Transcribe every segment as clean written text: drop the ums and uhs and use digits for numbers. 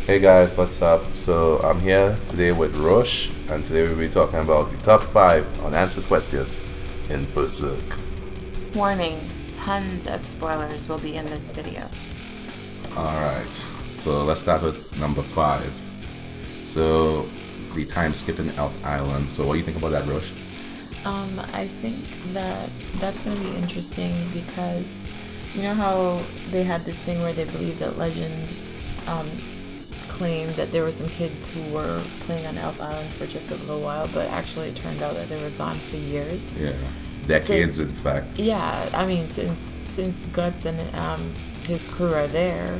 Hey guys, what's up? So I'm here today with Roche, and today we'll be talking about the top 5 unanswered questions in Berserk. Warning, tons of spoilers will be in this video. Alright, so let's start with number 5. So, the time skipping Elf Island. So what do you think about that, Roche? I think that's going to be interesting because you know how they had this thing where they believe that legend claimed that there were some kids who were playing on Elf Island for just a little while, but actually it turned out that they were gone for years. Yeah, decades in fact. Yeah, I mean since Guts and his crew are there,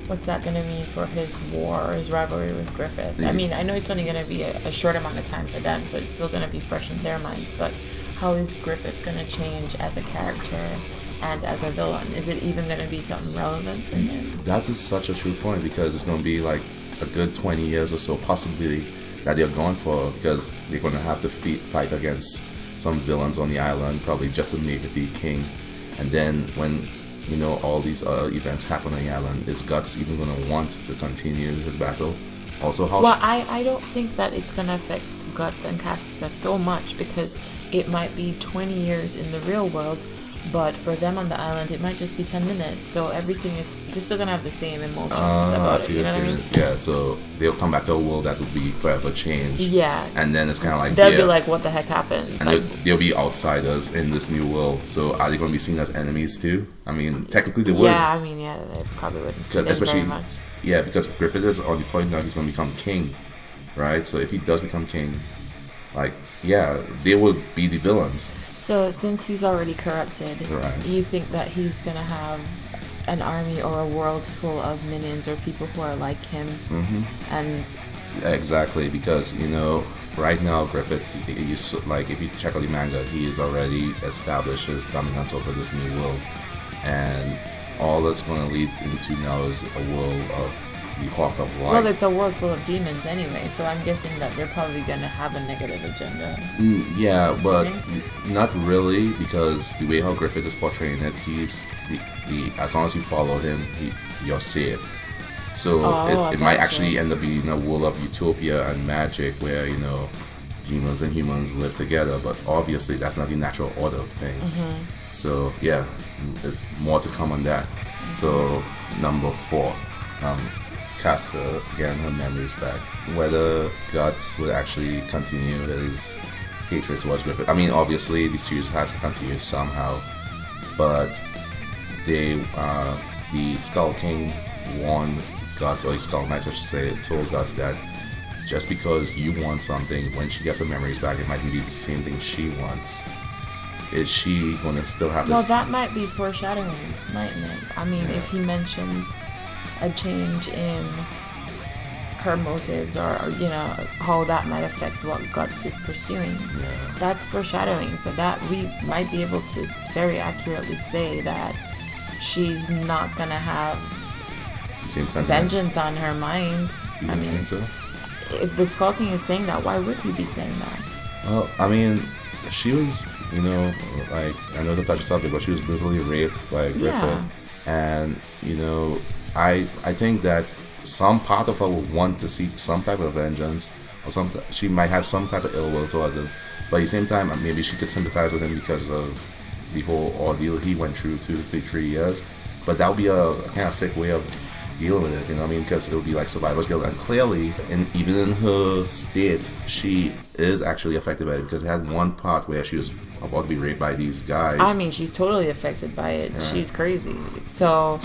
what's that going to mean for his war or his rivalry with Griffith? I mean, I know it's only going to be a short amount of time for them, so it's still going to be fresh in their minds, but how is Griffith going to change as a character and as a villain? Is it even going to be something relevant for him? That is such a true point because it's going to be like a good 20 years or so possibly that they're gone for, because they're going to have to fight against some villains on the island, probably just to make it the king. And then when all these events happen on the island, is Guts even going to want to continue his battle? Also, I don't think that it's going to affect Guts and Casca so much, because it might be 20 years in the real world, but for them on the island it might just be 10 minutes, so they're still going to have the same emotions about it, you know what I mean? Yeah, so they'll come back to a world that will be forever changed. Yeah. And then it's kind of like they'll be like, what the heck happened? And they'll be outsiders in this new world, so are they going to be seen as enemies too? I mean, technically they would. Yeah, I mean, yeah, they probably wouldn't fit in very much. Yeah, because Griffith is on the point now he's going to become king, right? So if he does become king, they would be the villains. So since he's already corrupted, right, you think that he's going to have an army or a world full of minions or people who are like him? Mm-hmm. And exactly, because right now Griffith, if you check out the manga, he has already established his dominance over this new world, and all that's going to lead into now is a world of the Hawk of Light. Well, it's a world full of demons anyway, so I'm guessing that they're probably going to have a negative agenda. Yeah, but not really, because the way how Griffith is portraying it, he's the as long as you follow him, you're safe. So it might actually end up being a world of utopia and magic where demons and humans live together, but obviously that's not the natural order of things. Mm-hmm. So yeah, it's more to come on that. Mm-hmm. So number 4, Casca getting her memories back. Whether Guts would actually continue his hatred towards Griffith. I mean, obviously the series has to continue somehow, but the Skull King warned Guts, or the Skull Knight I should say, told Guts that just because you want something, when she gets her memories back, it might be the same thing she wants. Is she going to still have this? Well, that might be foreshadowing, mightn't it? I mean, if he mentions a change in her motives, or how that might affect what Guts is pursuing. Yes. That's foreshadowing, so that we might be able to very accurately say that she's not gonna have vengeance on her mind. I mean, so? If the Skull King is saying that, why would he be saying that? Well, I mean, she was, I know it's a touchy subject, but she was brutally raped by Griffith, and I think that some part of her would want to seek some type of vengeance, or she might have some type of ill will towards him. But at the same time, maybe she could sympathize with him because of the whole ordeal he went through 2 to 3 years. But that would be a kind of sick way of dealing with it, because it would be like survivor's guilt. And clearly, even in her state, she is actually affected by it, because it had one part where she was about to be raped by these guys. I mean, she's totally affected by it. Yeah. She's crazy. So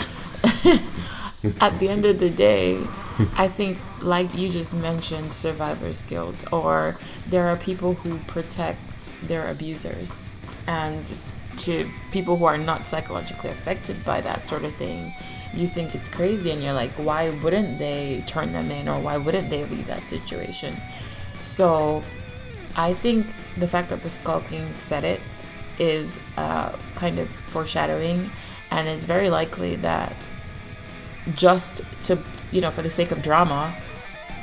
at the end of the day, I think, like you just mentioned, survivor's guilt, or there are people who protect their abusers, and to people who are not psychologically affected by that sort of thing, you think it's crazy, and you're like, why wouldn't they turn them in, or why wouldn't they leave that situation? So I think the fact that the Skull King said it is kind of foreshadowing, and it's very likely that just to, for the sake of drama,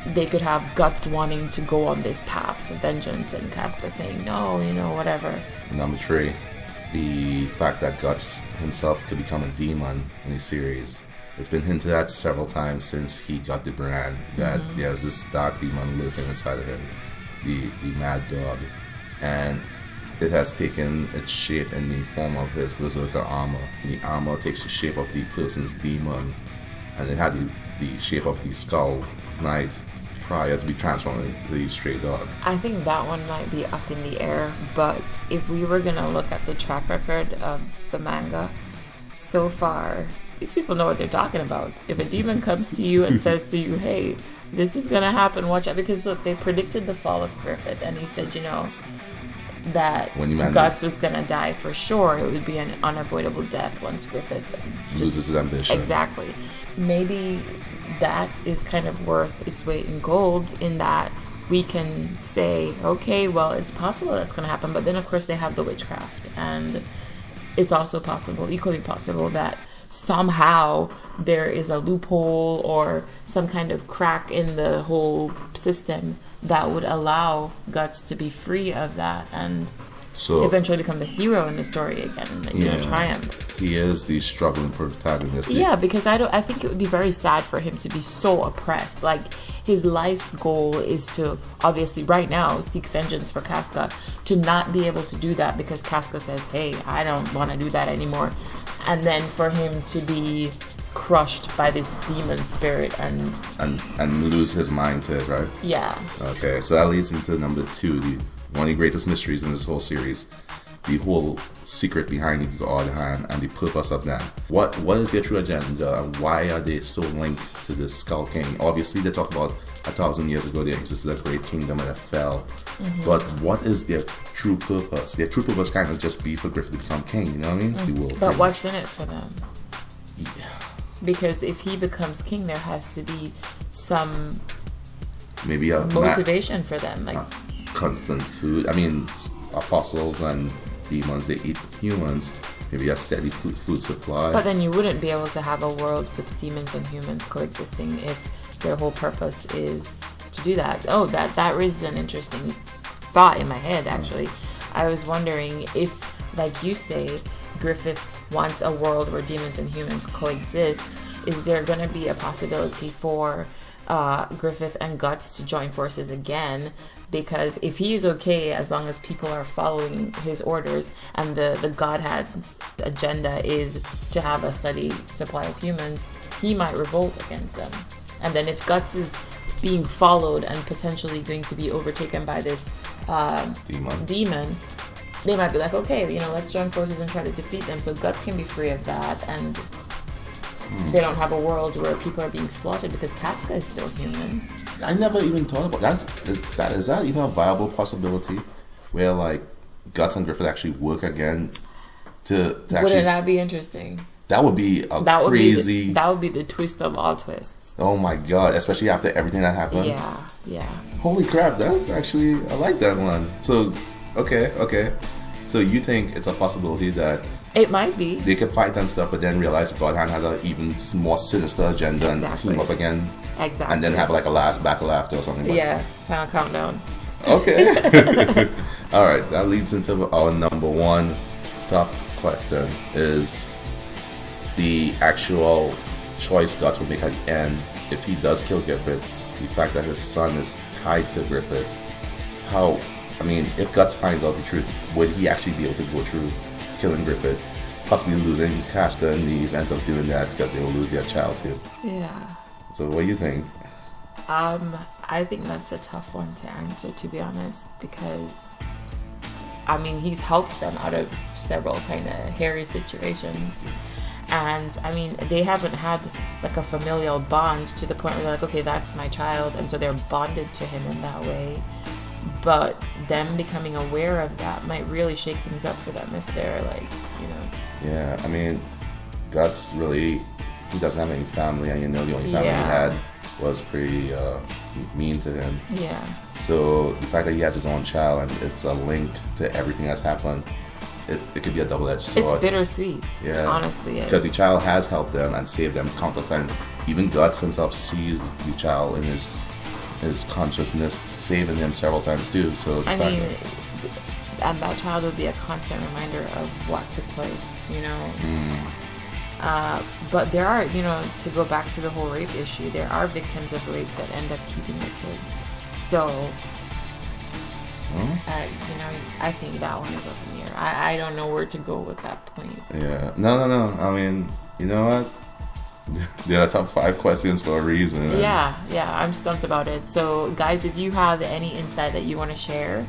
they could have Guts wanting to go on this path to vengeance, and Casca saying no, whatever. Number 3, the fact that Guts himself could become a demon in the series it's been hinted at several times since he got the brand that there's this dark demon lurking inside of him, the mad dog, and it has taken its shape in the form of his berserker armor. And the armor takes the shape of the person's demon, and it had the shape of the skull knight prior to be transformed into the stray dog. I think that one might be up in the air, but if we were going to look at the track record of the manga, so far, these people know what they're talking about. If a demon comes to you and says to you, hey, this is going to happen, watch out, because look, they predicted the fall of Griffith, and he said, that Guts was going to die for sure. It would be an unavoidable death once Griffith loses his ambition. Exactly. Maybe that is kind of worth its weight in gold, in that we can say, okay, well, it's possible that's going to happen, but then of course they have the witchcraft, and it's also possible, equally possible, that somehow there is a loophole or some kind of crack in the whole system that would allow Guts to be free of that and eventually become the hero in the story again, and triumph. He is the struggling protagonist. Yeah, because I think it would be very sad for him to be so oppressed. Like, his life's goal is to, obviously right now, seek vengeance for Casca, to not be able to do that because Casca says, hey, I don't want to do that anymore. And then for him to be crushed by this demon spirit and lose his mind to it, right? Yeah. Okay, so that leads into number 2, one of the greatest mysteries in this whole series, the whole secret behind the God Hand and the purpose of them. What is their true agenda, and why are they so linked to this Skull King? Obviously, they talk about 1,000 years ago there existed a great kingdom and it fell. But what is their true purpose? Their true purpose kind of just be for Griffith to become king, you know what I mean? The world but king. What's in it for them? Yeah. Because if he becomes king, there has to be some maybe a motivation for them, like constant food. I mean, apostles and demons, they eat humans. Maybe a steady food supply. But then you wouldn't be able to have a world with demons and humans coexisting if their whole purpose is to do that. Oh, that raises an interesting thought in my head, actually. I was wondering if, like you say, Griffith wants a world where demons and humans coexist. Is there going to be a possibility for Griffith and Guts to join forces again? Because if he's okay, as long as people are following his orders, and the Godhead's agenda is to have a steady supply of humans, he might revolt against them. And then if Guts is being followed and potentially going to be overtaken by this demon, they might be like, okay, let's join forces and try to defeat them so Guts can be free of that, and they don't have a world where people are being slaughtered because Casca is still human. I never even thought about that. Is that even a viable possibility where, like, Guts and Griffith actually work again to actually... Wouldn't that be interesting? That would be crazy... That would be the twist of all twists. Oh my god, especially after everything that happened. Yeah. Holy crap, that's actually... I like that one. So, okay. So you think it's a possibility that... It might be. They could fight and stuff, but then realize God Hand had an even more sinister agenda and team up again. Exactly. And then have like a last battle after or something. Yeah, final countdown. Okay. Alright, that leads into our number 1 top question is the actual choice Guts will make at the end if he does kill Griffith. The fact that his son is tied to Griffith. If Guts finds out the truth, would he actually be able to go through killing Griffith, possibly losing Casca in the event of doing that because they will lose their child too? Yeah. So what do you think? I think that's a tough one to answer, to be honest, because he's helped them out of several kind of hairy situations, and they haven't had like a familial bond to the point where they're like, okay, that's my child, and so they're bonded to him in that way. But them becoming aware of that might really shake things up for them if they're like, Yeah, Guts really, he doesn't have any family, and the only family he had was pretty mean to him. Yeah. So the fact that he has his own child and it's a link to everything that's happened, it could be a double-edged sword. It's bittersweet. Yeah. Honestly. Because the child has helped them and saved them countless times. Even Guts himself sees the child in his consciousness, saving him several times too. So and that child would be a constant reminder of what took place, But there are, to go back to the whole rape issue, there are victims of rape that end up keeping their kids. So, I think that one is up in the air. I don't know where to go with that point. Yeah. No. I mean, you know what? There are top 5 questions for a reason. Yeah, I'm stumped about it. So, guys, if you have any insight that you want to share,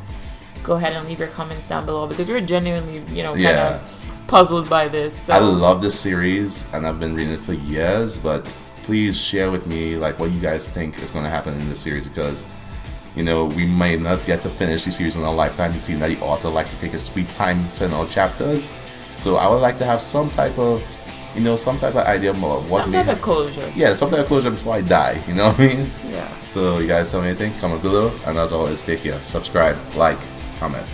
go ahead and leave your comments down below, because we're genuinely, kind of puzzled by this. So. I love this series, and I've been reading it for years, but please share with me, like, what you guys think is going to happen in this series, because, we may not get to finish the series in our lifetime. You've seen that the author likes to take his sweet time sending out chapters. So I would like to have some type of idea more. Some type of closure. Yeah, some type of closure before I die, you know what I mean? Yeah. So you guys tell me anything, comment below, and as always, take care. Subscribe, like, comment.